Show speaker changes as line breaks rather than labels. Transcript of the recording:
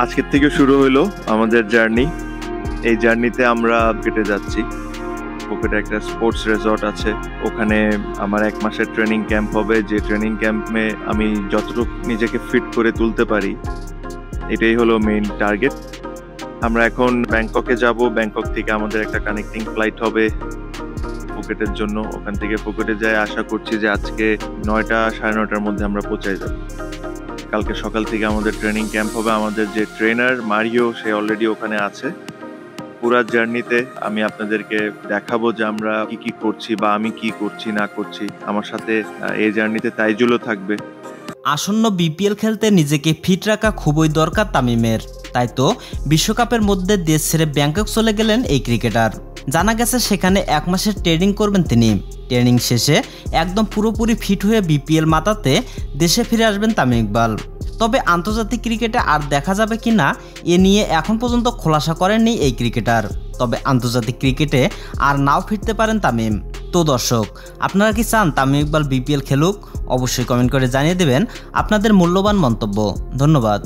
আজকের থেকে শুরু হলো আমাদের জার্নি। এই জার্নিতে আমরা কেটে যাচ্ছি। ফুকেটে একটা স্পোর্টস রিসর্ট আছে, ওখানে আমার 1 মাসের ট্রেনিং ক্যাম্প হবে। যে ট্রেনিং ক্যাম্পে আমি যতটুকু নিজেকে ফিট করে তুলতে পারি, এটাই হলো মেইন টার্গেট। আমরা এখন ব্যাংককে যাব। ব্যাংকক থেকে আমাদের একটা কানেক্টিং ফ্লাইট হবে ফুকেটের জন্য। ওখান থেকে ফুকেটে যাই আশা করছি যে আজকে 9টা 9:30টার মধ্যে আমরা পৌঁছে যাব। কালকে সকাল থেকে আমাদের ট্রেনিং ক্যাম্প হবে। আমাদের যে ট্রেনার মারিও, সে অলরেডি ওখানে আছে। পুরো জার্নিতে আমি আপনাদেরকে দেখাবো যে আমরা কি কি করছি বা আমি কি করছি না করছি। আমার সাথে এই জার্নিতে তাইজুলও থাকবে।
আসন্ন বিপিএল খেলতে নিজেকে ফিট রাখা খুবই দরকার তামিমের। তাই তো বিশ্বকাপের মধ্যে দেশ ছেড়ে ব্যাংকক চলে গেলেন এই ক্রিকেটার। জানা গেছে সেখানে 1 মাসের ট্রেনিং করবেন তিনি। ট্রেনিং শেষে একদম পুরোপুরি ফিট হয়ে বিপিএল মাতাতে দেশে ফিরে আসবেন তামিম ইকবাল। তবে আন্তর্জাতিক ক্রিকেটে আর দেখা যাবে কি না এ নিয়ে এখন পর্যন্ত খোলাসা করেননি এই ক্রিকেটার। তবে আন্তর্জাতিক ক্রিকেটে আর নাও ফিরতে পারেন তামিম। তো দর্শক, আপনারা কি চান তামিম ইকবাল বিপিএল খেলুক? অবশ্যই কমেন্ট করে জানিয়ে দেবেন আপনাদের মূল্যবান মন্তব্য। ধন্যবাদ।